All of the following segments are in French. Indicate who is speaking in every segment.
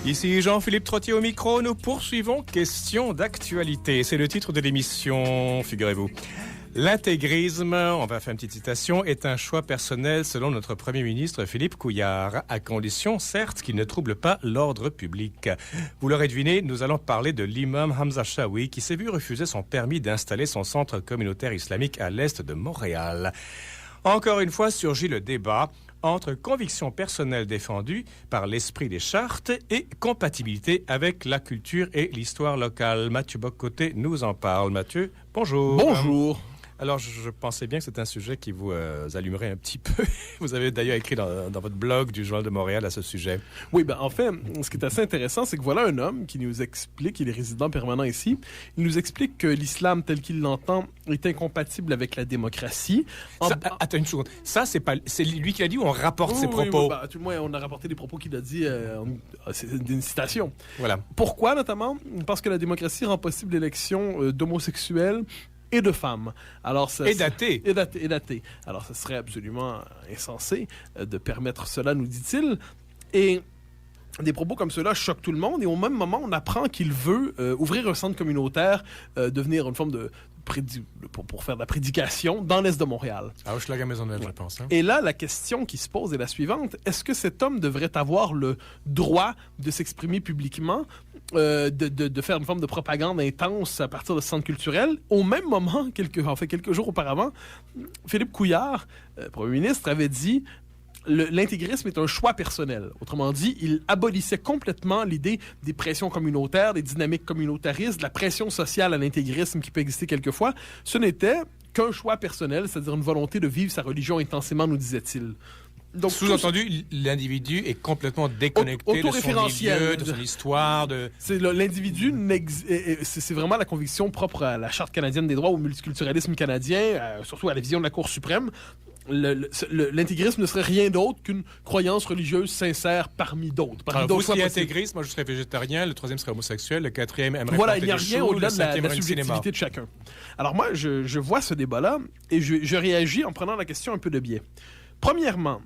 Speaker 1: Ici Jean-Philippe Trottier au micro, nous poursuivons Question d'actualité. C'est le titre de l'émission, figurez-vous. L'intégrisme, on va faire une petite citation, est un choix personnel selon notre Premier ministre Philippe Couillard, à condition certes qu'il ne trouble pas l'ordre public. Vous l'aurez deviné, nous allons parler de l'imam Hamza Chaoui qui s'est vu refuser son permis d'installer son centre communautaire islamique à l'est de Montréal. Encore une fois surgit le débat entre convictions personnelles défendues par l'esprit des chartes et compatibilité avec la culture et l'histoire locale. Mathieu Bock-Côté nous en parle. Mathieu, bonjour.
Speaker 2: Bonjour.
Speaker 1: Alors, je pensais bien que c'est un sujet qui vous allumerait un petit peu. Vous avez d'ailleurs écrit dans votre blog du Journal de Montréal à ce sujet.
Speaker 2: Oui, en fait, ce qui est assez intéressant, c'est que voilà un homme qui nous explique, il est résident permanent ici, il nous explique que l'islam tel qu'il l'entend est incompatible avec la démocratie.
Speaker 1: Attends une seconde. Ça, c'est lui qui l'a dit ou on rapporte ses propos?
Speaker 2: Oui, tout le moins, on a rapporté des propos qu'il a dit, c'est une citation.
Speaker 1: Voilà.
Speaker 2: Pourquoi, notamment? Parce que la démocratie rend possible l'élection d'homosexuels et de femmes. Alors,
Speaker 1: et daté.
Speaker 2: Et daté. Alors, ce serait absolument insensé de permettre cela, nous dit-il. Et des propos comme cela choquent tout le monde. Et au même moment, on apprend qu'il veut ouvrir un centre communautaire, devenir une forme de pour faire de la prédication dans l'est de Montréal.
Speaker 1: À Hochelaga-Maisonneuve, je pense. Hein?
Speaker 2: Et là, la question qui se pose est la suivante. Est-ce que cet homme devrait avoir le droit de s'exprimer publiquement, de faire une forme de propagande intense à partir de ce centre culturel? Au même moment, quelques jours auparavant, Philippe Couillard, Premier ministre, avait dit l'intégrisme est un choix personnel. Autrement dit, il abolissait complètement l'idée des pressions communautaires, des dynamiques communautaristes, de la pression sociale à l'intégrisme qui peut exister quelquefois. Ce n'était qu'un choix personnel, c'est-à-dire une volonté de vivre sa religion intensément, nous disait-il.
Speaker 1: Donc, sous-entendu, l'individu est complètement déconnecté de son milieu, de son histoire.
Speaker 2: C'est l'individu, c'est vraiment la conviction propre à la Charte canadienne des droits, au multiculturalisme canadien, surtout à la vision de la Cour suprême. L'intégrisme ne serait rien d'autre qu'une croyance religieuse sincère parmi d'autres.
Speaker 1: Vous seriez intégriste, moi je serais végétarien, le troisième serait homosexuel, le quatrième aimerait
Speaker 2: voilà, il n'y a rien au-delà de la subjectivité de chacun. Alors moi, je vois ce débat-là et je réagis en prenant la question un peu de biais. Premièrement,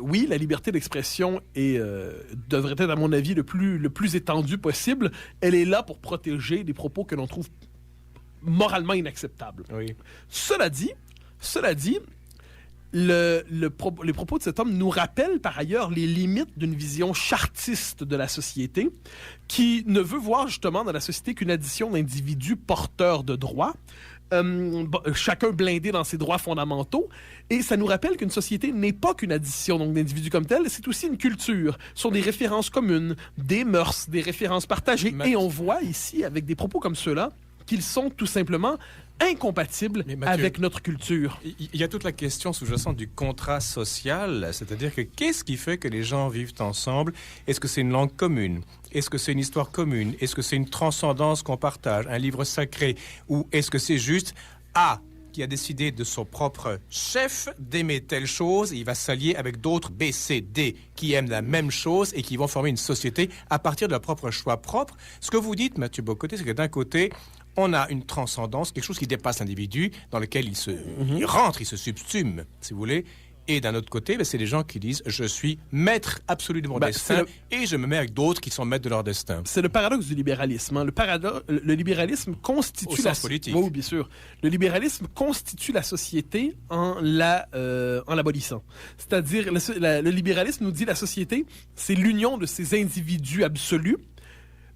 Speaker 2: oui, la liberté d'expression devrait être, à mon avis, le plus étendue possible. Elle est là pour protéger des propos que l'on trouve moralement inacceptables.
Speaker 1: Oui.
Speaker 2: Cela dit, les propos de cet homme nous rappellent par ailleurs les limites d'une vision chartiste de la société qui ne veut voir justement dans la société qu'une addition d'individus porteurs de droits, chacun blindé dans ses droits fondamentaux. Et ça nous rappelle qu'une société n'est pas qu'une addition donc, d'individus comme tels, c'est aussi une culture. Ce sont des références communes, des mœurs, des références partagées. Et on voit ici, avec des propos comme ceux-là, qu'ils sont tout simplement incompatibles avec notre culture.
Speaker 1: Il y a toute la question sous-jacente du contrat social, c'est-à-dire que qu'est-ce qui fait que les gens vivent ensemble? Est-ce que c'est une langue commune? Est-ce que c'est une histoire commune? Est-ce que c'est une transcendance qu'on partage, un livre sacré? Ou est-ce que c'est juste A qui a décidé de son propre chef d'aimer telle chose, et il va s'allier avec d'autres B, C, D qui aiment la même chose et qui vont former une société à partir de leur propre choix propre? Ce que vous dites, Mathieu Bock-Côté, c'est que d'un côté, on a une transcendance, quelque chose qui dépasse l'individu, dans lequel il rentre, il se subsume, si vous voulez. Et d'un autre côté, c'est des gens qui disent « Je suis maître absolu de mon destin et je me mets avec d'autres qui sont maîtres de leur destin. »
Speaker 2: C'est le paradoxe du libéralisme. Hein. Le libéralisme constitue...
Speaker 1: Au sens politique.
Speaker 2: Oui, bien sûr. Le libéralisme constitue la société en l'abolissant. C'est-à-dire, le libéralisme nous dit la société, c'est l'union de ces individus absolus.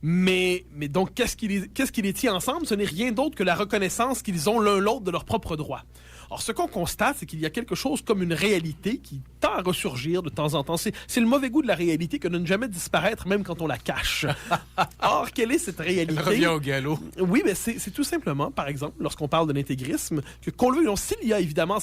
Speaker 2: Mais donc, qu'est-ce qui les tient ensemble? Ce n'est rien d'autre que la reconnaissance qu'ils ont l'un l'autre de leurs propres droits. Alors, ce qu'on constate, c'est qu'il y a quelque chose comme une réalité qui tend à ressurgir de temps en temps. C'est le mauvais goût de la réalité que de ne jamais disparaître, même quand on la cache. Or, quelle est cette réalité?
Speaker 1: Elle revient au galop.
Speaker 2: Oui, mais c'est tout simplement, par exemple, lorsqu'on parle de l'intégrisme, qu'on le veut, s'il y a évidemment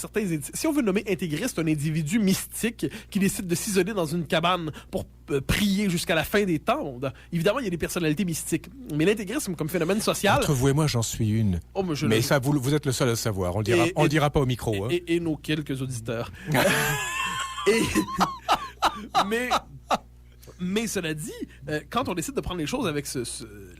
Speaker 2: si on veut nommer intégriste un individu mystique qui décide de s'isoler dans une cabane pour prier jusqu'à la fin des temps, évidemment, il y a des personnalités mystiques. Mais l'intégrisme comme phénomène social...
Speaker 1: Entre vous et moi, j'en suis une.
Speaker 2: Oh,
Speaker 1: mais ça, vous êtes le seul à le savoir. On le dira pas au micro.
Speaker 2: Et nos quelques auditeurs. Mais cela dit, quand on décide de prendre les choses avec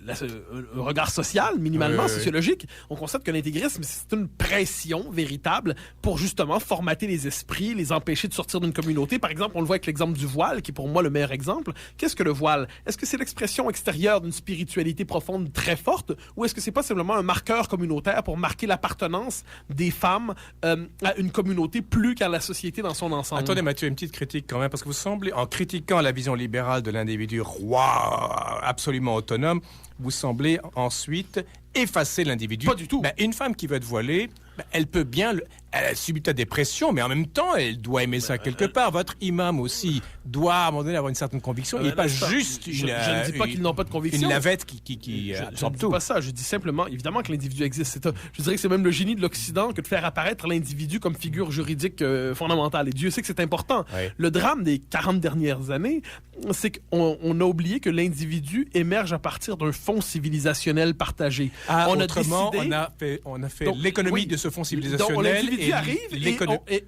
Speaker 2: un regard social, minimalement,
Speaker 1: Oui.
Speaker 2: sociologique, on constate que l'intégrisme, c'est une pression véritable pour justement formater les esprits, les empêcher de sortir d'une communauté. Par exemple, on le voit avec l'exemple du voile, qui est pour moi le meilleur exemple. Qu'est-ce que le voile? Est-ce que c'est l'expression extérieure d'une spiritualité profonde très forte, ou est-ce que c'est pas simplement un marqueur communautaire pour marquer l'appartenance des femmes à une communauté plus qu'à la société dans son ensemble?
Speaker 1: Attendez, Mathieu, une petite critique quand même, parce que vous semblez, en critiquant la vision libérale de l'individu roi absolument autonome, vous semblez ensuite effacer l'individu.
Speaker 2: Pas du tout.
Speaker 1: Ben, une femme qui veut être voilée, ben, elle peut bien... Elle a subi peut-être des pressions, mais en même temps, elle doit aimer ça quelque part. Votre imam aussi doit, à un moment donné, avoir une certaine conviction. Il n'est pas juste
Speaker 2: je ne dis pas qu'ils n'ont pas de conviction.
Speaker 1: une lavette qui absorbe
Speaker 2: je
Speaker 1: tout.
Speaker 2: ne dis pas ça. Je dis simplement, évidemment que l'individu existe. Je dirais que c'est même le génie de l'Occident que de faire apparaître l'individu comme figure juridique fondamentale. Et Dieu sait que c'est important.
Speaker 1: Oui.
Speaker 2: Le drame des 40 dernières années, c'est qu'on a oublié que l'individu émerge à partir d'un fond civilisationnel partagé.
Speaker 1: Autrement,
Speaker 2: décidé...
Speaker 1: on a fait
Speaker 2: Donc,
Speaker 1: l'économie
Speaker 2: oui.
Speaker 1: de ce fonds
Speaker 2: Donc,
Speaker 1: civilisationnel.
Speaker 2: l'individu arrive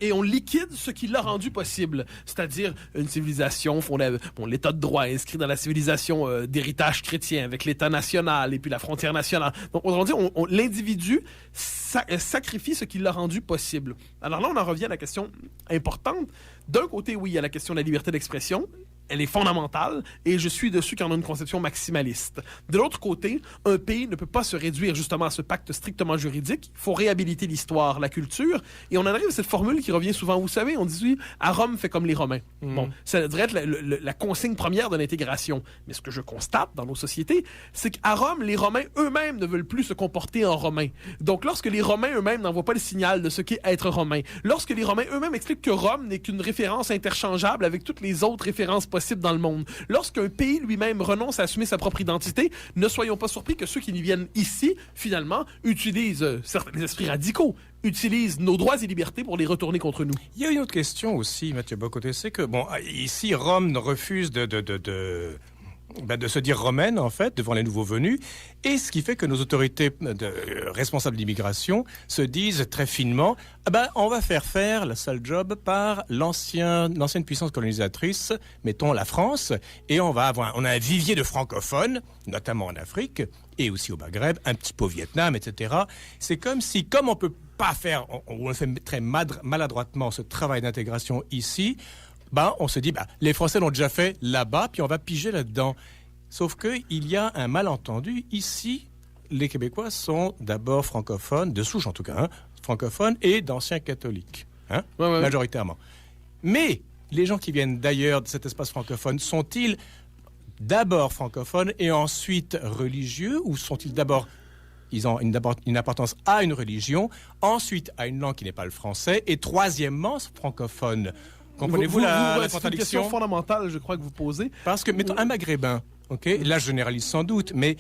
Speaker 2: et on liquide ce qui l'a rendu possible. C'est-à-dire une civilisation fondée... Bon, l'état de droit inscrit dans la civilisation d'héritage chrétien avec l'état national et puis la frontière nationale. Donc, autrement dit, l'individu sacrifie ce qui l'a rendu possible. Alors là, on en revient à la question importante. D'un côté, oui, il y a la question de la liberté d'expression. Elle est fondamentale et je suis de ceux qui en ont une conception maximaliste. De l'autre côté, un pays ne peut pas se réduire justement à ce pacte strictement juridique. Il faut réhabiliter l'histoire, la culture. Et on en arrive à cette formule qui revient souvent. Vous savez, on dit oui, à Rome fait comme les Romains. Bon, ça devrait être la consigne première de l'intégration. Mais ce que je constate dans nos sociétés, c'est qu'à Rome, les Romains eux-mêmes ne veulent plus se comporter en Romains. Donc lorsque les Romains eux-mêmes n'envoient pas le signal de ce qu'est être Romain, lorsque les Romains eux-mêmes expliquent que Rome n'est qu'une référence interchangeable avec toutes les autres références possible dans le monde. Lorsqu'un pays lui-même renonce à assumer sa propre identité, ne soyons pas surpris que ceux qui viennent ici, finalement, utilisent certains esprits radicaux, utilisent nos droits et libertés pour les retourner contre nous.
Speaker 1: Il y a une autre question aussi, Mathieu Bocoté, c'est que, bon, ici, Rome refuse de se dire romaine, en fait, devant les nouveaux venus, et ce qui fait que nos autorités responsables d'immigration se disent très finement, on va faire le sale job par l'ancienne puissance colonisatrice, mettons la France, et on a un vivier de francophones, notamment en Afrique, et aussi au Maghreb, un petit peu au Vietnam, etc. C'est comme on peut pas faire, on le fait très maladroitement, ce travail d'intégration ici, on se dit, les Français l'ont déjà fait là-bas, puis on va piger là-dedans. Sauf qu'il y a un malentendu. Ici, les Québécois sont d'abord francophones, de souche en tout cas, francophones et d'anciens catholiques, majoritairement. Mais les gens qui viennent d'ailleurs de cet espace francophone, sont-ils d'abord francophones et ensuite religieux, ou sont-ils d'abord... Ils ont une importance à une religion, ensuite à une langue qui n'est pas le français, et troisièmement, francophone. Comprenez-vous la contradiction?
Speaker 2: C'est une question fondamentale, je crois, que vous posez.
Speaker 1: Parce que, mettons, un maghrébin, là je généralise sans doute, mais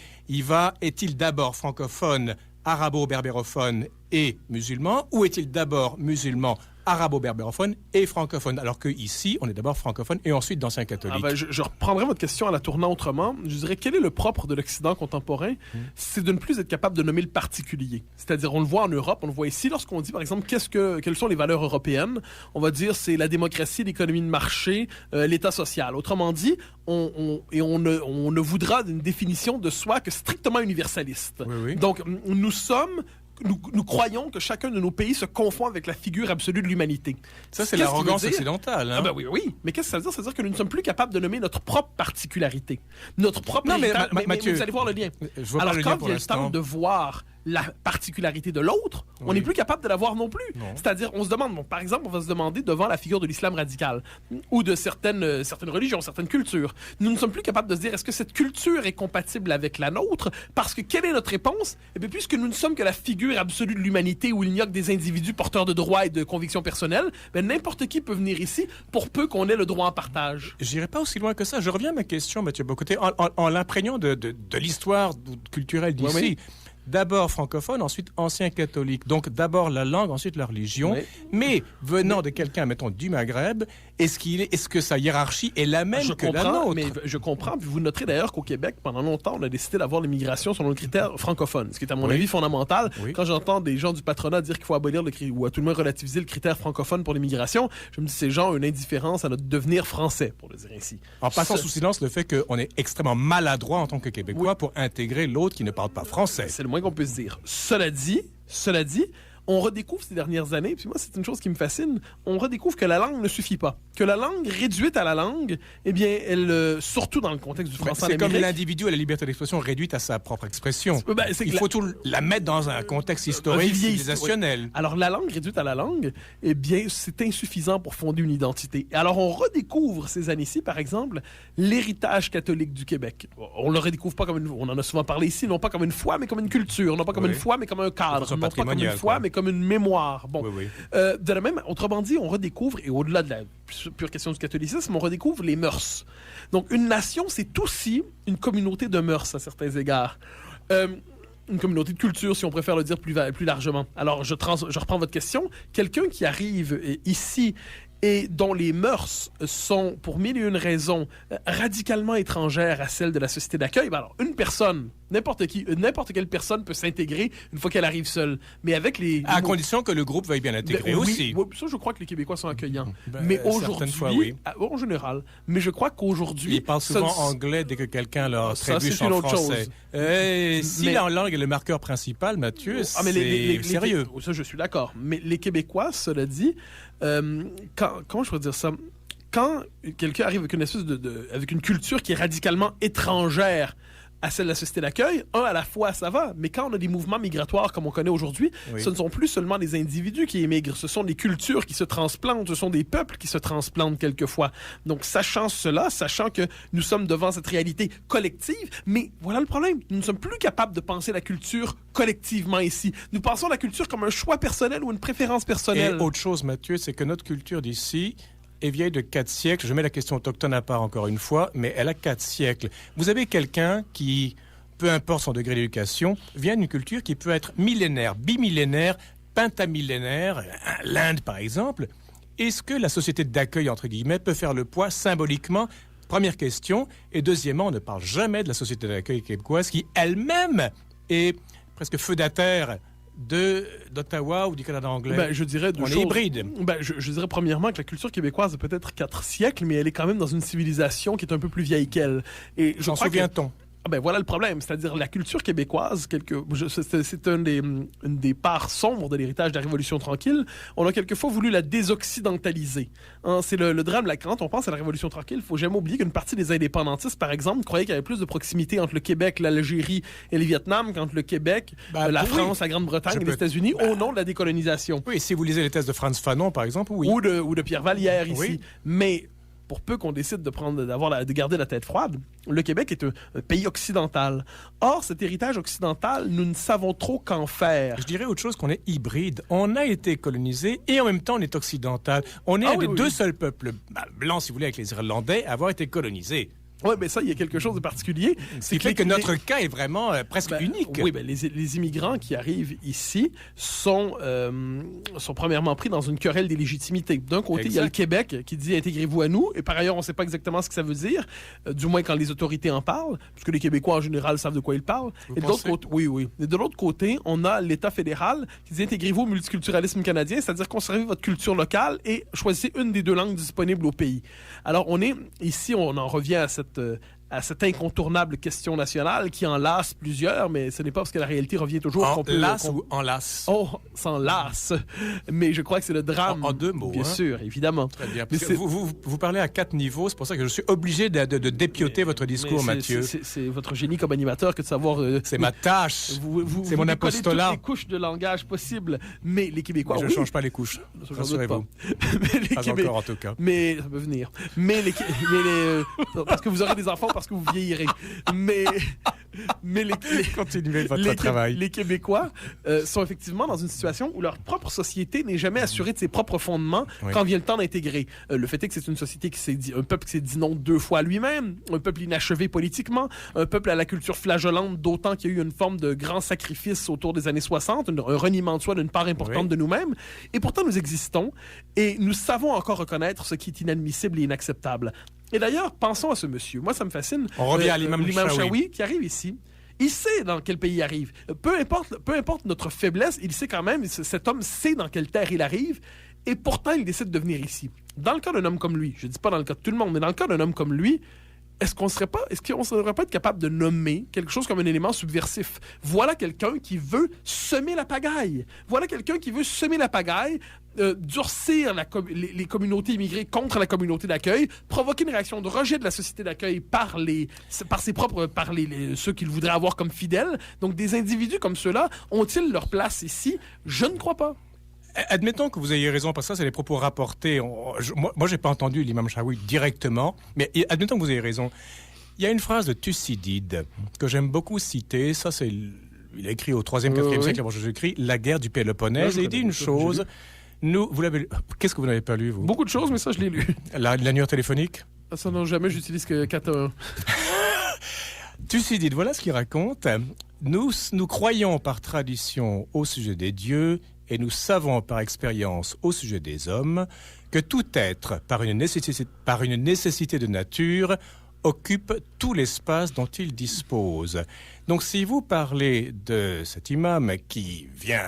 Speaker 1: est-il d'abord francophone, arabo-berbérophone et musulman, ou est-il d'abord musulman, arabo-berbérophone et francophone, alors qu'ici, on est d'abord francophone et ensuite d'anciens catholiques.
Speaker 2: Je reprendrai votre question en la tournant autrement. Je dirais, quel est le propre de l'Occident contemporain? C'est de ne plus être capable de nommer le particulier. C'est-à-dire, on le voit en Europe, on le voit ici, lorsqu'on dit, par exemple, quelles sont les valeurs européennes, on va dire, c'est la démocratie, l'économie de marché, l'État social. Autrement dit, on ne voudra d'une définition de soi que strictement universaliste.
Speaker 1: Oui.
Speaker 2: Donc, nous croyons que chacun de nos pays se confond avec la figure absolue de l'humanité.
Speaker 1: Ça, c'est l'arrogance occidentale.
Speaker 2: Oui. Mais qu'est-ce que ça veut dire? Ça veut dire que nous ne sommes plus capables de nommer notre propre particularité. Notre propre héritage. Mais vous allez voir le lien. Alors, quand il y a le temps de voir la particularité de l'autre, on n'est plus capable de la voir non plus. C'est-à-dire, on se demande, par exemple, on va se demander devant la figure de l'islam radical ou de certaines religions, certaines cultures. Nous ne sommes plus capables de se dire, est-ce que cette culture est compatible avec la nôtre? Parce que quelle est notre réponse? Eh bien, puisque nous ne sommes que la figure absolue de l'humanité où il n'y a que des individus porteurs de droits et de convictions personnelles, n'importe qui peut venir ici pour peu qu'on ait le droit en partage.
Speaker 1: J'irai pas aussi loin que ça. Je reviens à ma question, Mathieu Bocoté, en l'imprégnant de l'histoire culturelle d'ici. d'abord francophone, ensuite ancien catholique. Donc d'abord la langue, ensuite la religion. Oui. Mais venant de quelqu'un, mettons, du Maghreb, est-ce que sa hiérarchie est la même que la nôtre?
Speaker 2: Mais je comprends. Puis vous noterez d'ailleurs qu'au Québec, pendant longtemps, on a décidé d'avoir l'immigration selon le critère francophone, ce qui est à mon avis fondamental. Oui. Quand j'entends des gens du patronat dire qu'il faut abolir ou à tout le moins relativiser le critère francophone pour l'immigration, je me dis ces gens ont une indifférence à notre devenir français, pour le dire ainsi.
Speaker 1: En passant sous silence le fait qu'on est extrêmement maladroit en tant que Québécois pour intégrer l'autre qui ne parle pas français.
Speaker 2: C'est le moins qu'on puisse dire. Cela dit, on redécouvre ces dernières années, puis moi, c'est une chose qui me fascine, on redécouvre que la langue ne suffit pas. Que la langue, réduite à la langue, eh bien, elle, surtout dans le contexte du français en Amérique...
Speaker 1: C'est comme l'individu à la liberté d'expression réduite à sa propre expression. Il faut tout la mettre dans un contexte historique, civilisationnel.
Speaker 2: Oui. Alors, la langue réduite à la langue, eh bien, c'est insuffisant pour fonder une identité. Alors, on redécouvre ces années-ci, par exemple, l'héritage catholique du Québec. On le redécouvre pas comme une... On en a souvent parlé ici, non pas comme une foi, mais comme une culture. Non pas comme une foi, mais comme un cadre. Non pas comme une foi, mais comme une mémoire. Bon. Oui. De la même, autrement dit, on redécouvre, et au-delà de la pure question du catholicisme, on redécouvre les mœurs. Donc, une nation, c'est aussi une communauté de mœurs à certains égards. Une communauté de culture, si on préfère le dire plus largement. Alors, je reprends votre question. Quelqu'un qui arrive ici et dont les mœurs sont, pour mille et une raisons, radicalement étrangères à celles de la société d'accueil, ben alors, une personne, n'importe quelle personne peut s'intégrer une fois qu'elle arrive seule. Mais avec les...
Speaker 1: À condition que le groupe veuille bien l'intégrer aussi.
Speaker 2: Oui, ça, je crois que les Québécois sont accueillants. Mais aujourd'hui, en général, mais je crois qu'aujourd'hui...
Speaker 1: Ils parlent souvent anglais dès que quelqu'un leur trébuche en français. Si la langue est le marqueur principal, Mathieu, c'est sérieux.
Speaker 2: Ça, je suis d'accord. Mais les Québécois, cela dit, comment je pourrais dire ça? Quand quelqu'un arrive avec une espèce avec une culture qui est radicalement étrangère à celle de la société d'accueil, à la fois, ça va. Mais quand on a des mouvements migratoires comme on connaît aujourd'hui, ce ne sont plus seulement des individus qui émigrent, ce sont des cultures qui se transplantent, ce sont des peuples qui se transplantent quelquefois. Donc, sachant cela, sachant que nous sommes devant cette réalité collective, mais voilà le problème, nous ne sommes plus capables de penser la culture collectivement ici. Nous pensons la culture comme un choix personnel ou une préférence personnelle.
Speaker 1: Et autre chose, Mathieu, c'est que notre culture d'ici est vieille de 4 siècles. Je mets la question autochtone à part encore une fois, mais elle a 4 siècles. Vous avez quelqu'un qui, peu importe son degré d'éducation, vient d'une culture qui peut être millénaire, bimillénaire, pentamillénaire, l'Inde par exemple. Est-ce que la société d'accueil, entre guillemets, peut faire le poids symboliquement? Première question. Et deuxièmement, on ne parle jamais de la société d'accueil québécoise qui elle-même est presque feudataire d'Ottawa ou du Canada anglais.
Speaker 2: Je dirais
Speaker 1: on est hybride.
Speaker 2: Je dirais premièrement que la culture québécoise a peut-être 4 siècles, mais elle est quand même dans une civilisation qui est un peu plus vieille qu'elle. Et
Speaker 1: j'en souviens-t-on?
Speaker 2: Voilà le problème, c'est-à-dire la culture québécoise, c'est une des parts sombres de l'héritage de la Révolution tranquille. On a quelquefois voulu la désoccidentaliser. C'est le drame. Quand on pense à la Révolution tranquille, il ne faut jamais oublier qu'une partie des indépendantistes, par exemple, croyaient qu'il y avait plus de proximité entre le Québec, l'Algérie et le Vietnam qu'entre le Québec, la France, la Grande-Bretagne et les États-Unis, au nom de la décolonisation.
Speaker 1: Oui, si vous lisez les thèses de Franz Fanon, par exemple, oui.
Speaker 2: Ou de Pierre Vallière, ici. Oui. Mais... pour peu qu'on décide de garder la tête froide, le Québec est un pays occidental. Or, cet héritage occidental, nous ne savons trop qu'en faire.
Speaker 1: Je dirais autre chose qu'on est hybride. On a été colonisé et en même temps on est occidental. On est un des deux seuls peuples blancs, si vous voulez, avec les Irlandais, à avoir été colonisés.
Speaker 2: Oui, mais ça, il y a quelque chose de particulier.
Speaker 1: C'est clair que notre cas est vraiment presque unique.
Speaker 2: Oui, les immigrants qui arrivent ici sont premièrement pris dans une querelle des légitimités. D'un côté, il y a le Québec qui dit « intégrez-vous à nous », et par ailleurs, on ne sait pas exactement ce que ça veut dire, du moins quand les autorités en parlent, puisque les Québécois, en général, savent de quoi ils parlent. Et de l'autre côté, oui. Et de l'autre côté, on a l'État fédéral qui dit « intégrez-vous au multiculturalisme canadien », c'est-à-dire conservez votre culture locale et choisissez une des 2 langues disponibles au pays. Alors, ici, on en revient à cette incontournable question nationale qui en lasse plusieurs, mais ce n'est pas parce que la réalité revient toujours
Speaker 1: en lasse ou en lasse?
Speaker 2: Oh, s'en lasse. Mais je crois que c'est le drame.
Speaker 1: En 2 mots.
Speaker 2: Bien sûr, évidemment.
Speaker 1: Très bien. Vous parlez à 4 niveaux, c'est pour ça que je suis obligé de dépioter votre discours, Mathieu.
Speaker 2: C'est votre génie comme animateur que de savoir...
Speaker 1: c'est ma tâche. C'est mon apostolat.
Speaker 2: Toutes les couches de langage possibles. Mais les Québécois...
Speaker 1: Mais je ne change pas les couches. Rassurez-vous. Pas encore, en tout cas.
Speaker 2: Mais ça peut venir. Parce que vous aurez des enfants, parce que vous vieillirez. Mais Mais
Speaker 1: continuez votre travail.
Speaker 2: Les Québécois sont effectivement dans une situation où leur propre société n'est jamais assurée de ses propres fondements quand vient le temps d'intégrer. Le fait est que c'est une société un peuple qui s'est dit non 2 fois à lui-même, un peuple inachevé politiquement, un peuple à la culture flageolante, d'autant qu'il y a eu une forme de grand sacrifice autour des années 60, un reniement de soi d'une part importante de nous-mêmes. Et pourtant, nous existons et nous savons encore reconnaître ce qui est inadmissible et inacceptable. Et d'ailleurs, pensons à ce monsieur. Moi, ça me fascine.
Speaker 1: On revient à l'imam
Speaker 2: Chaoui qui arrive ici. Il sait dans quel pays il arrive. Peu importe notre faiblesse, il sait quand même, cet homme sait dans quelle terre il arrive, et pourtant, il décide de venir ici. Dans le cas d'un homme comme lui, je ne dis pas dans le cas de tout le monde, mais dans le cas d'un homme comme lui, est-ce qu'on ne devrait pas être capable de nommer quelque chose comme un élément subversif? Voilà quelqu'un qui veut semer la pagaille. Voilà quelqu'un qui veut semer la pagaille, durcir les communautés immigrées contre la communauté d'accueil, provoquer une réaction de rejet de la société d'accueil par ceux qu'il voudrait avoir comme fidèles. Donc, des individus comme ceux-là, ont-ils leur place ici? Je ne crois pas.
Speaker 1: Admettons que vous ayez raison, parce que ça, c'est les propos rapportés. Moi, j'ai pas entendu l'imam Chaoui directement, mais admettons que vous ayez raison. Il y a une phrase de Thucydide que j'aime beaucoup citer. Ça, il a écrit au 3e, 4e siècle avant Jésus-Christ, La guerre du Péloponnèse, et il dit une chose. Qu'est-ce que vous n'avez pas lu, vous?
Speaker 2: Beaucoup de choses, mais ça, je l'ai lu.
Speaker 1: L'annuaire téléphonique?
Speaker 2: Ça, non, jamais, j'utilise que 4-1.
Speaker 1: Thucydide, voilà ce qu'il raconte. Nous croyons par tradition au sujet des dieux, et nous savons par expérience au sujet des hommes que tout être, par une nécessité de nature, occupe tout l'espace dont il dispose. Donc si vous parlez de cet imam qui vient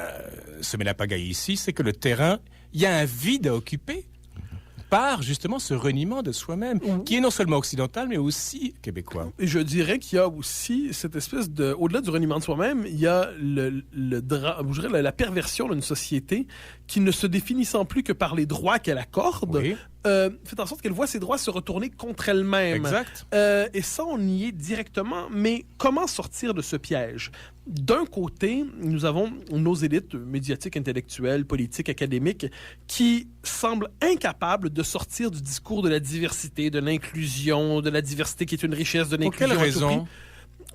Speaker 1: semer la pagaille ici, c'est que le terrain, il y a un vide à occuper par justement ce reniement de soi-même, qui est non seulement occidental, mais aussi québécois.
Speaker 2: Et je dirais qu'il y a aussi cette espèce de... Au-delà du reniement de soi-même, il y a la perversion d'une société qui, ne se définissant plus que par les droits qu'elle accorde, fait en sorte qu'elle voit ses droits se retourner contre elle-même.
Speaker 1: Exact.
Speaker 2: Et ça, on y est directement. Mais comment sortir de ce piège? D'un côté, nous avons nos élites médiatiques, intellectuelles, politiques, académiques, qui semblent incapables de sortir du discours de la diversité, de l'inclusion, de la diversité qui est une richesse, de l'inclusion.
Speaker 1: Pour quelle raison?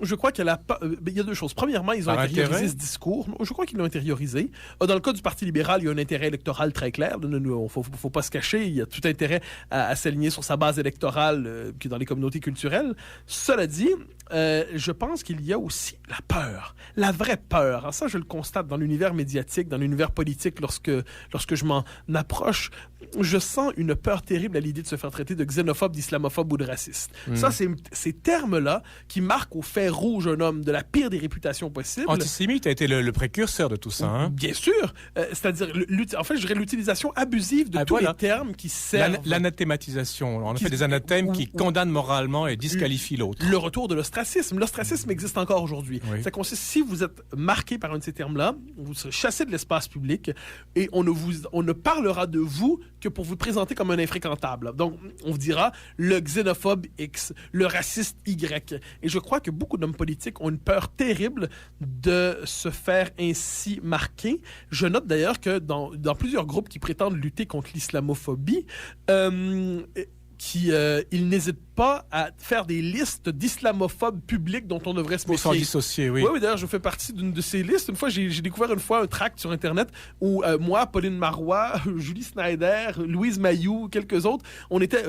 Speaker 2: Je crois qu'il y a 2 choses. Premièrement, ils ont intériorisé ce discours. Je crois qu'ils l'ont intériorisé. Dans le cas du Parti libéral, il y a un intérêt électoral très clair. Il ne faut pas se cacher. Il y a tout intérêt à s'aligner sur sa base électorale qui est dans les communautés culturelles. Cela dit, je pense qu'il y a aussi la peur. La vraie peur. Alors ça, je le constate dans l'univers médiatique, dans l'univers politique. Lorsque je m'en approche, je sens une peur terrible à l'idée de se faire traiter de xénophobe, d'islamophobe ou de raciste. Ça, c'est ces termes-là qui marquent au fer rouge un homme de la pire des réputations possibles.
Speaker 1: Antisémite a été le précurseur de tout ça. Hein?
Speaker 2: Bien sûr. C'est-à-dire, en fait, je dirais l'utilisation abusive de tous les termes qui servent...
Speaker 1: L'anathématisation. On a fait des anathèmes qui condamnent moralement et disqualifient l'autre.
Speaker 2: Le retour de l'ostracisme. L'ostracisme existe encore aujourd'hui. Oui. Ça consiste, si vous êtes marqué par un de ces termes-là, vous serez chassé de l'espace public et on ne parlera de vous que pour vous présenter comme un infréquentable. Donc, on vous dira le xénophobe X, le raciste Y. Et je crois que beaucoup d'hommes politiques ont une peur terrible de se faire ainsi marquer. Je note d'ailleurs que dans plusieurs groupes qui prétendent lutter contre l'islamophobie, ils n'hésitent pas à faire des listes d'islamophobes publics dont on devrait se méfier.
Speaker 1: Pour s'en dissocier, oui.
Speaker 2: Oui, d'ailleurs, je fais partie d'une de ces listes. Une fois, j'ai découvert un tract sur Internet où moi, Pauline Marois, Julie Snyder, Louise Mayou, quelques autres,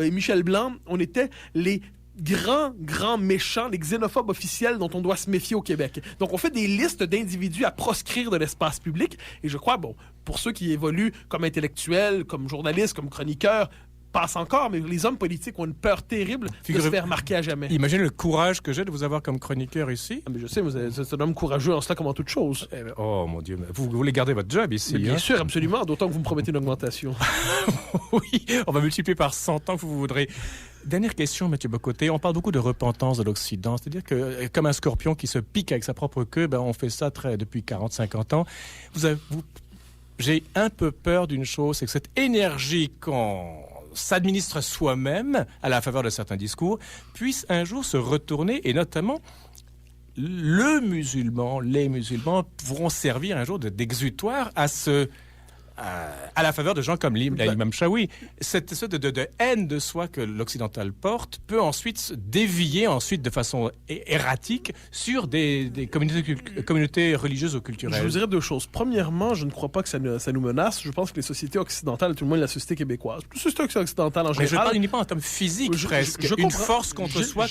Speaker 2: Michel Blanc, on était les grands méchants, les xénophobes officiels dont on doit se méfier au Québec. Donc, on fait des listes d'individus à proscrire de l'espace public. Et je crois, pour ceux qui évoluent comme intellectuels, comme journalistes, comme chroniqueurs, passe encore, mais les hommes politiques ont une peur terrible de se faire marquer à jamais.
Speaker 1: Imaginez le courage que j'ai de vous avoir comme chroniqueur ici.
Speaker 2: Ah, mais je sais, vous êtes un homme courageux en cela comme en toute chose.
Speaker 1: Oh mon Dieu, vous voulez garder votre job ici.
Speaker 2: Bien sûr, absolument, d'autant que vous me promettez une augmentation.
Speaker 1: Oui, on va multiplier par 100 ans que vous voudrez. Dernière question, Mathieu Bocoté. On parle beaucoup de repentance de l'Occident, c'est-à-dire que comme un scorpion qui se pique avec sa propre queue, on fait ça depuis 40-50 ans. J'ai un peu peur d'une chose, c'est que cette énergie qu'on s'administre soi-même à la faveur de certains discours, puisse un jour se retourner, et notamment les musulmans pourront servir un jour d'exutoire à à la faveur de gens comme l'imam Chaoui. Cette sorte de haine de soi que l'occidental porte peut ensuite se dévier de façon erratique sur des communautés religieuses ou culturelles.
Speaker 2: Je vous dirais deux choses. Premièrement, je ne crois pas que ça nous menace. Je pense que les sociétés occidentales, tout le moins la société québécoise, les sociétés occidentales en général...
Speaker 1: Mais je parle uniquement en termes physiques, presque. Une force contre soi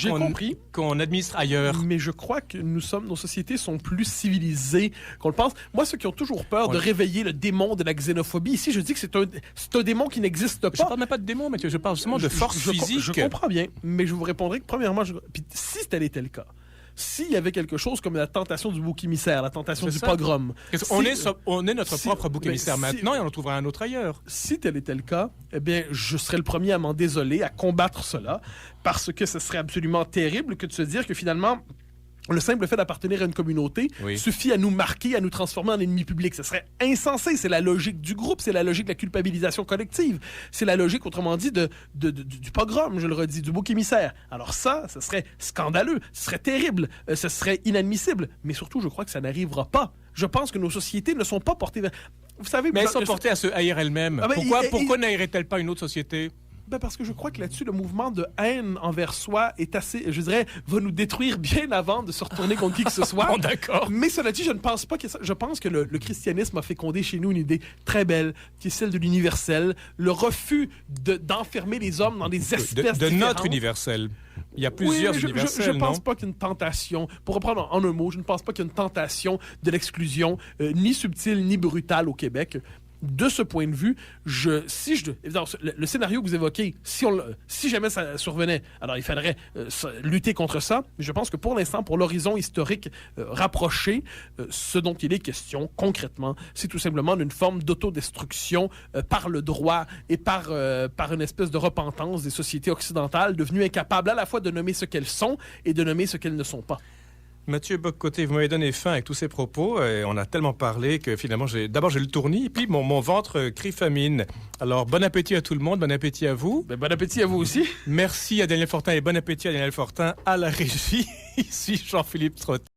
Speaker 1: qu'on administre ailleurs.
Speaker 2: Mais je crois que nos sociétés sont plus civilisées qu'on le pense. Moi, ceux qui ont toujours peur de réveiller le démon de la xénophobie, ici, je dis que c'est un démon qui n'existe pas.
Speaker 1: Je ne parle même pas de démon, mais je parle justement de force physique.
Speaker 2: Je comprends bien, mais je vous répondrai que premièrement, puis si tel était le cas, s'il y avait quelque chose comme la tentation du bouc émissaire, la tentation du pogrom...
Speaker 1: On est notre propre bouc émissaire maintenant et on en trouvera un autre ailleurs.
Speaker 2: Si tel était le cas, eh bien, je serais le premier à m'en désoler, à combattre cela, parce que ce serait absolument terrible que de se dire que finalement... Le simple fait d'appartenir à une communauté suffit à nous marquer, à nous transformer en ennemis publics. Ce serait insensé. C'est la logique du groupe, c'est la logique de la culpabilisation collective. C'est la logique, autrement dit, du pogrom, je le redis, du bouc émissaire. Alors ça, ce serait scandaleux, ce serait terrible, ce serait inadmissible. Mais surtout, je crois que ça n'arrivera pas. Je pense que nos sociétés ne sont pas portées vers... Vous savez,
Speaker 1: mais elles sont portées à se haïr elles-mêmes. Pourquoi n'haïraient-elles pas une autre société?
Speaker 2: Parce que je crois que là-dessus, le mouvement de haine envers soi est assez, je dirais, va nous détruire bien avant de se retourner contre qui que ce soit.
Speaker 1: Bon, d'accord.
Speaker 2: Mais cela dit, je ne pense pas que ça. Je pense que le christianisme a fécondé chez nous une idée très belle, qui est celle de l'universel, le refus d'enfermer les hommes dans des espèces
Speaker 1: de notre universel. Il y a plusieurs universels,
Speaker 2: je ne pense pas qu'il y ait une tentation, pour reprendre en un mot, je ne pense pas qu'il y ait une tentation de l'exclusion, ni subtile ni brutale au Québec. De ce point de vue, évidemment, le scénario que vous évoquez, si jamais ça survenait, alors il faudrait lutter contre ça, mais je pense que pour l'instant, pour l'horizon historique rapproché, ce dont il est question concrètement, c'est tout simplement d'une forme d'autodestruction par le droit et par une espèce de repentance des sociétés occidentales devenues incapables à la fois de nommer ce qu'elles sont et de nommer ce qu'elles ne sont pas.
Speaker 1: Mathieu Bock-Côté, vous m'avez donné faim avec tous ces propos. Et on a tellement parlé que finalement, j'ai le tournis et puis mon ventre crie famine. Alors, bon appétit à tout le monde, bon appétit à vous.
Speaker 2: Bon appétit à vous aussi.
Speaker 1: Merci à Daniel Fortin et bon appétit à Daniel Fortin à la régie. Ici Jean-Philippe Trottier.